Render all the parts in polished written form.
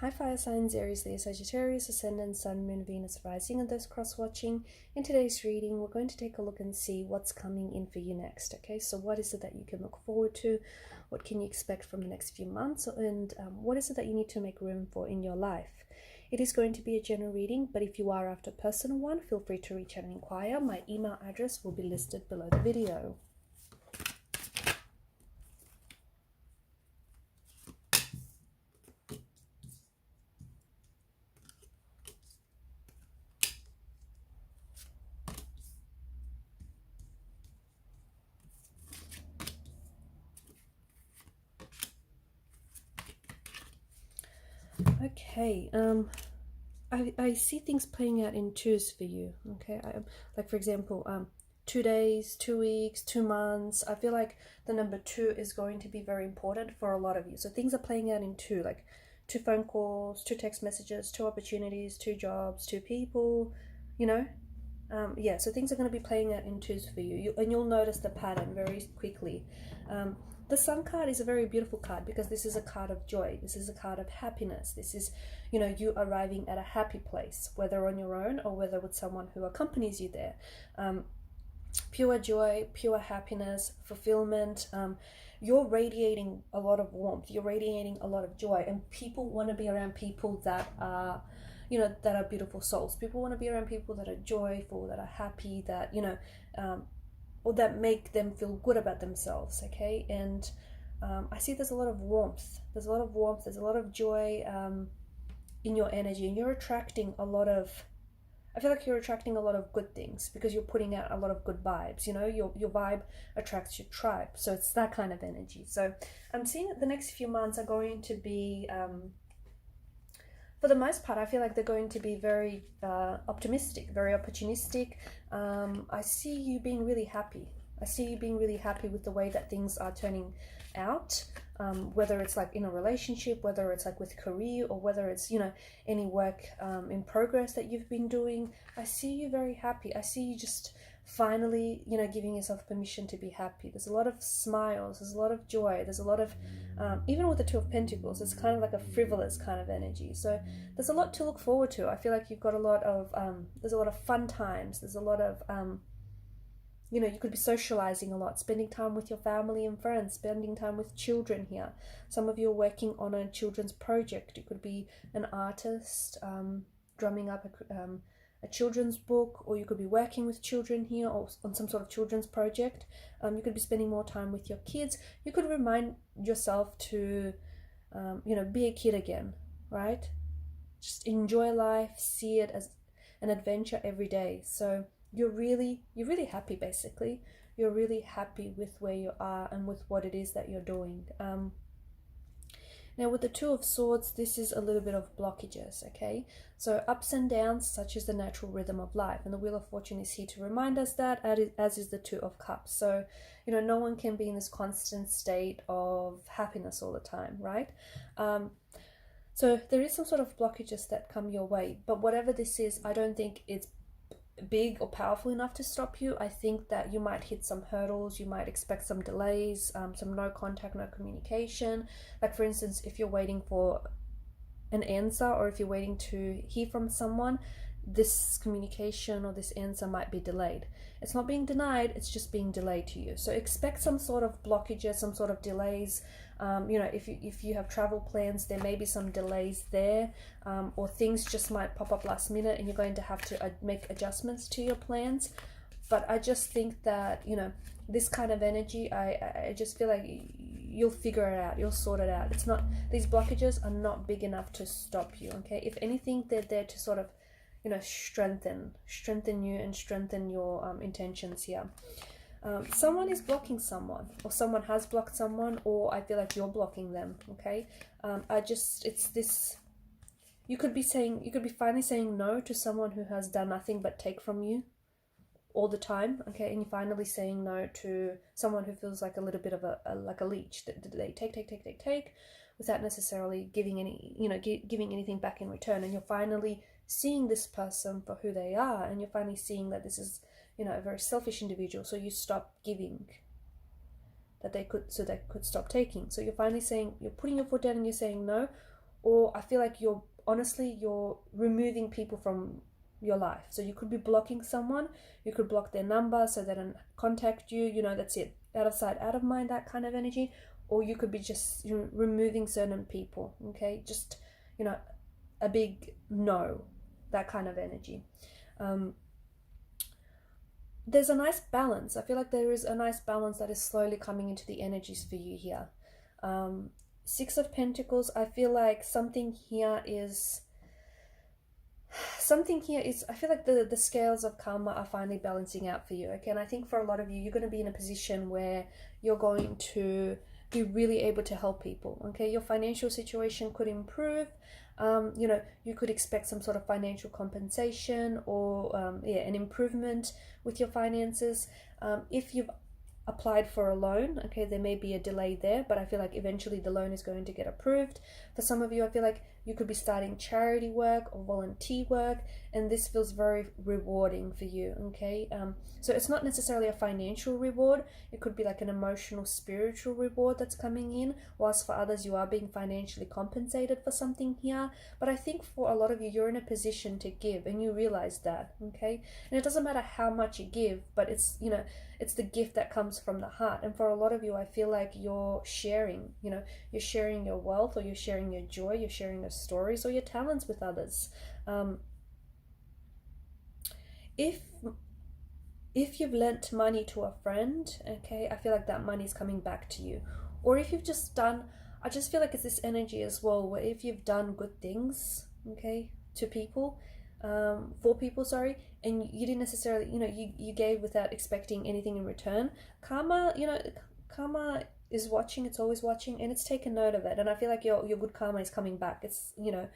Hi fire signs, Aries, Leo, Sagittarius, Ascendant, Sun, Moon, Venus, Rising, and those cross-watching. In today's reading, we're going to take a look and see what's coming in for you next, okay? So what is it that you can look forward to? What can you expect from the next few months? And what is it that you need to make room for in your life? It is going to be a general reading, but if you are after a personal one, feel free to reach out and inquire. My email address will be listed below the video. Okay, I see things playing out in twos for you, okay? Like, for example, 2 days, 2 weeks, 2 months. I feel like the number 2 is going to be very important for a lot of you. So things are playing out in 2, like 2 phone calls, 2 text messages, 2 opportunities, 2 jobs, 2 people, you know? Yeah, so things are going to be playing out in twos for you, and you'll notice the pattern very quickly. The Sun card is a very beautiful card because this is a card of joy. This is a card of happiness. This is, you know, you arriving at a happy place, whether on your own or whether with someone who accompanies you there. Pure joy, pure happiness, fulfillment. You're radiating a lot of warmth. You're radiating a lot of joy, and people want to be around people that are, you know, that are beautiful souls. People want to be around people that are joyful, that are happy, that, you know, or that make them feel good about themselves, okay? And I see there's a lot of warmth. There's a lot of warmth. There's a lot of joy in your energy, and you're attracting a lot of, I feel like you're attracting a lot of good things because you're putting out a lot of good vibes, you know? Your vibe attracts your tribe. So it's that kind of energy. So I'm seeing that the next few months are going to be, for the most part, I feel like they're going to be very optimistic, very opportunistic. I see you being really happy. I see you being really happy with the way that things are turning out, whether it's like in a relationship, whether it's like with career, or whether it's, you know, any work in progress that you've been doing. I see you very happy. I see you just finally, you know, giving yourself permission to be happy. There's a lot of smiles, there's a lot of joy, there's a lot of, even with the Two of Pentacles, it's kind of like a frivolous kind of energy. So there's a lot to look forward to. I feel like you've got a lot of, there's a lot of fun times, there's a lot of, you know, you could be socializing a lot, spending time with your family and friends, spending time with children here. Some of you are working on a children's project. You could be an artist, drumming up a children's book, or you could be working with children here or on some sort of children's project. You could be spending more time with your kids. You could remind yourself to, you know, be a kid again, right? Just enjoy life, see it as an adventure every day. So you're really happy, basically. You're really happy with where you are and with what it is that you're doing. Now with the Two of Swords, this is a little bit of blockages, okay? So ups and downs, such as the natural rhythm of life. And the Wheel of Fortune is here to remind us that, as is the Two of Cups. So, you know, no one can be in this constant state of happiness all the time, right? So there is some sort of blockages that come your way. But whatever this is, I don't think it's big or powerful enough to stop you. I think that you might hit some hurdles, you might expect some delays, some no contact, no communication. Like for instance, if you're waiting for an answer, or if you're waiting to hear from someone, this communication or this answer might be delayed. It's not being denied, it's just being delayed to you. So expect some sort of blockages, some sort of delays. You know, if you have travel plans, there may be some delays there, or things just might pop up last minute and you're going to have to make adjustments to your plans. But I just think that, you know, this kind of energy, I just feel like you'll figure it out, you'll sort it out. It's not, these blockages are not big enough to stop you, okay? If anything, they're there to sort of, you know, strengthen you and strengthen your intentions here. Someone is blocking someone, or someone has blocked someone, or I feel like you're blocking them, okay? It's this, you could be finally saying no to someone who has done nothing but take from you all the time, okay? And you're finally saying no to someone who feels like a little bit of like a leech, that they take without necessarily giving any, you know, giving anything back in return. And you're finally seeing this person for who they are, and you're finally seeing that this is, you know, a very selfish individual. So you stop giving, so they could stop taking. So you're finally saying, you're putting your foot down and you're saying no, or I feel like you're removing people from your life. So you could be blocking someone, you could block their number so they don't contact you, you know, that's it, out of sight, out of mind, that kind of energy. Or you could be just, you know, removing certain people, okay, just, you know, a big no, that kind of energy. There's a nice balance. I feel like there is a nice balance that is slowly coming into the energies for you here. Six of Pentacles, I feel like something here is, I feel like the scales of karma are finally balancing out for you, okay? And I think for a lot of you, you're going to be in a position where you're going to be really able to help people, okay? Your financial situation could improve. You know, you could expect some sort of financial compensation or an improvement with your finances. If you've applied for a loan, okay, there may be a delay there, but I feel like eventually the loan is going to get approved. For some of you, I feel like you could be starting charity work or volunteer work, and this feels very rewarding for you, okay? So it's not necessarily a financial reward, it could be like an emotional, spiritual reward that's coming in, whilst for others you are being financially compensated for something here. But I think for a lot of you, you're in a position to give, and you realize that, okay? And it doesn't matter how much you give, but it's, you know, it's the gift that comes from the heart. And for a lot of you, I feel like you're sharing, you know, you're sharing your wealth, or you're sharing your joy, you're sharing your stories or your talents with others. If you've lent money to a friend, okay, I feel like that money is coming back to you. Or if you've just done, I just feel like it's this energy as well, where if you've done good things, okay, to people, for people, sorry, and you didn't necessarily, you know, you gave without expecting anything in return, karma, you know, karma is watching, it's always watching, and it's taken note of it. And I feel like your good karma is coming back. It's, you know,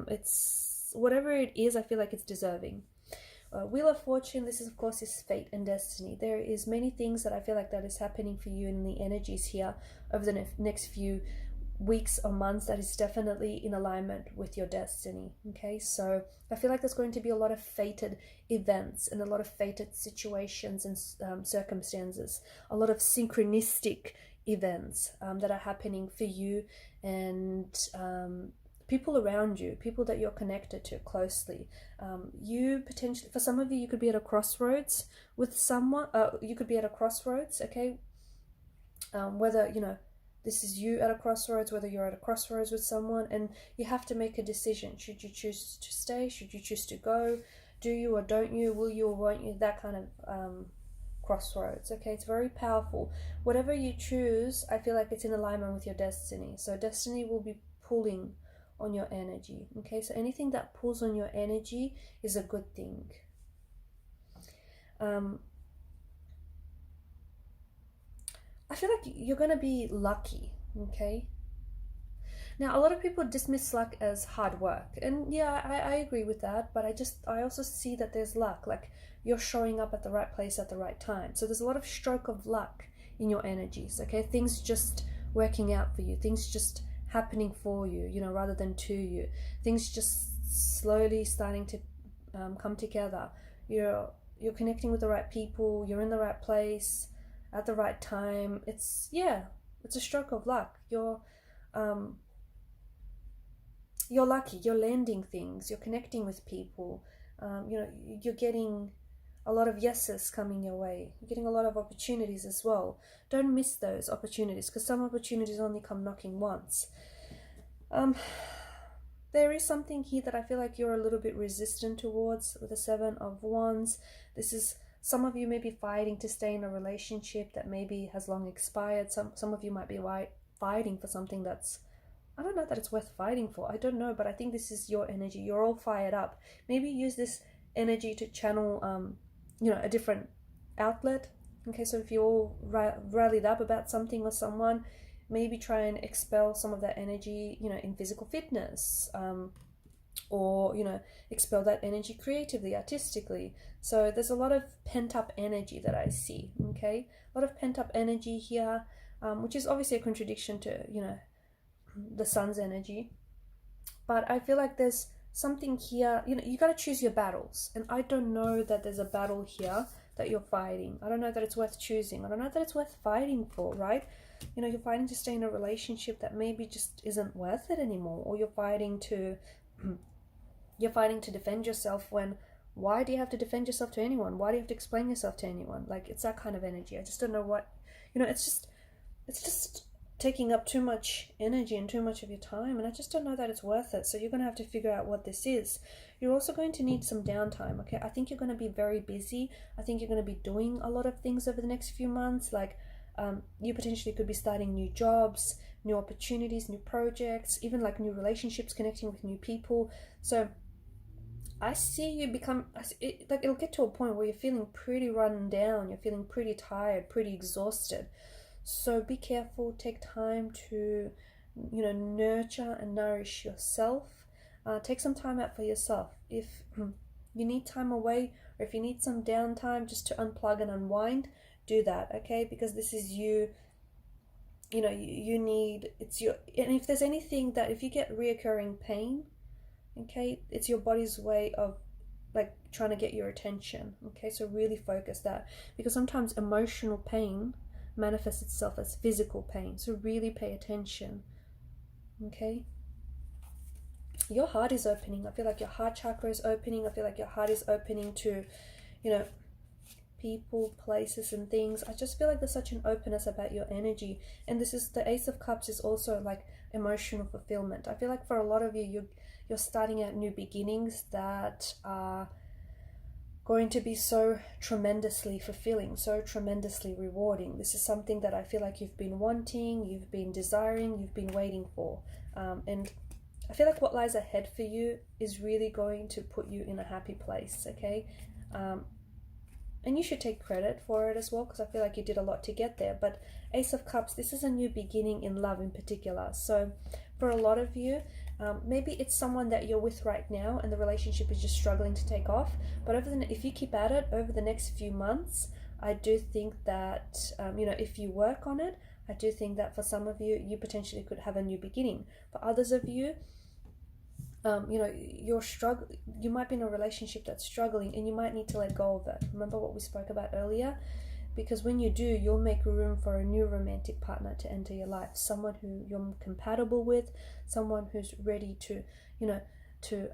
it's whatever it is, I feel like it's deserving. Wheel of Fortune, this is of course is fate and destiny. There is many things that I feel like that is happening for you in the energies here over the next few weeks or months that is definitely in alignment with your destiny, okay? So I feel like there's going to be a lot of fated events and a lot of fated situations and circumstances, a lot of synchronistic events that are happening for you and people around you, people that you're connected to closely. You potentially, for some of you, you could be at a crossroads with someone, you could be at a crossroads, okay? Whether, you know, this is you at a crossroads, whether you're at a crossroads with someone, and you have to make a decision. Should you choose to stay? Should you choose to go? Do you or don't you? Will you or won't you? That kind of crossroads, okay? It's very powerful. Whatever you choose, I feel like it's in alignment with your destiny. So destiny will be pulling on your energy, okay? So anything that pulls on your energy is a good thing. I feel like you're going to be lucky, okay? Now, a lot of people dismiss luck as hard work. And yeah, I agree with that. But I also see that there's luck. Like, you're showing up at the right place at the right time. So there's a lot of stroke of luck in your energies, okay? Things just working out for you. Things just happening for you, you know, rather than to you. Things just slowly starting to come together. You're connecting with the right people. You're in the right place at the right time. It's a stroke of luck. You're lucky. You're landing things. You're connecting with people. You know, you're getting a lot of yeses coming your way. You're getting a lot of opportunities as well. Don't miss those opportunities, because some opportunities only come knocking once. There is something here that I feel like you're a little bit resistant towards with the Seven of Wands. This is, some of you may be fighting to stay in a relationship that maybe has long expired. Some of you might be fighting for something that's, I don't know that it's worth fighting for. I don't know, but I think this is your energy. You're all fired up. Maybe use this energy to channel, you know, a different outlet. Okay, so if you're all rallied up about something or someone, maybe try and expel some of that energy, you know, in physical fitness, or, you know, expel that energy creatively, artistically. So there's a lot of pent-up energy that I see, okay? A lot of pent-up energy here, which is obviously a contradiction to, you know, the sun's energy. But I feel like there's something here, you know, you got to choose your battles. And I don't know that there's a battle here that you're fighting. I don't know that it's worth choosing. I don't know that it's worth fighting for, right? You know, you're fighting to stay in a relationship that maybe just isn't worth it anymore, or you're fighting to defend yourself when, why do you have to defend yourself to anyone? Why do you have to explain yourself to anyone? Like, it's that kind of energy. I just don't know what, you know, it's just taking up too much energy and too much of your time, and I just don't know that it's worth it. So you're going to have to figure out what this is. You're also going to need some downtime, okay? I think you're going to be very busy. I think you're going to be doing a lot of things over the next few months. Like, you potentially could be starting new jobs, new opportunities, new projects, even like new relationships, connecting with new people. So I see you become, like, it'll get to a point where you're feeling pretty run down, you're feeling pretty tired, pretty exhausted. So be careful, take time to, you know, nurture and nourish yourself. Take some time out for yourself. If you need time away, or if you need some downtime just to unplug and unwind, do that, okay? Because this is you, you know, you need, it's your, and if there's anything that, if you get reoccurring pain, okay, it's your body's way of like trying to get your attention, okay? So really focus that, because sometimes emotional pain manifests itself as physical pain. So really pay attention, okay? Your heart is opening. I feel like your heart chakra is opening. I feel like your heart is opening to, you know, people, places and things. I just feel like there's such an openness about your energy. And this is, the Ace of Cups is also like emotional fulfillment. I feel like for a lot of you, you're starting out new beginnings that are going to be so tremendously fulfilling, so tremendously rewarding. This is something that I feel like you've been wanting, you've been desiring, you've been waiting for. And I feel like what lies ahead for you is really going to put you in a happy place, okay? And you should take credit for it as well, because I feel like you did a lot to get there. But Ace of Cups, this is a new beginning in love in particular. So for a lot of you, maybe it's someone that you're with right now and the relationship is just struggling to take off. But if you keep at it over the next few months, I do think that, you know, if you work on it, I do think that for some of you, you potentially could have a new beginning. For others of you, you know, you might be in a relationship that's struggling and you might need to let go of it. Remember what we spoke about earlier? Because when you do, you'll make room for a new romantic partner to enter your life. Someone who you're compatible with, someone who's ready to, you know, to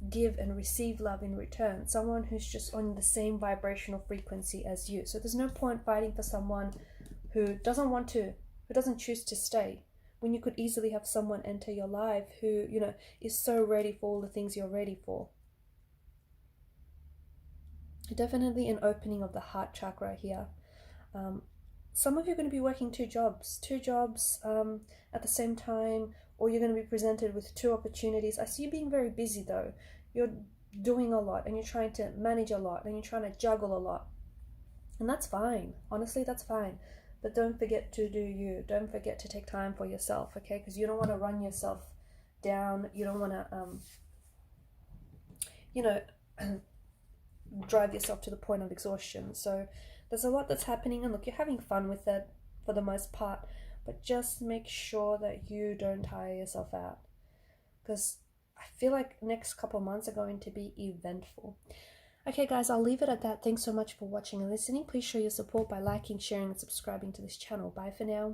give and receive love in return. Someone who's just on the same vibrational frequency as you. So there's no point fighting for someone who doesn't choose to stay, when you could easily have someone enter your life who, you know, is so ready for all the things you're ready for. Definitely an opening of the heart chakra here. Some of you are going to be working two jobs at the same time, or you're going to be presented with two opportunities. I see you being very busy though. You're doing a lot and you're trying to manage a lot and you're trying to juggle a lot. And that's fine. Honestly, that's fine. But don't forget to do you. Don't forget to take time for yourself, okay? Because you don't want to run yourself down. You don't want to, you know, drive yourself to the point of exhaustion. So there's a lot that's happening, and look, you're having fun with it for the most part, but just make sure that you don't tire yourself out, because I feel like next couple months are going to be eventful. Okay guys, I'll leave it at that. Thanks so much for watching and listening. Please show your support by liking, sharing and subscribing to this channel. Bye for now.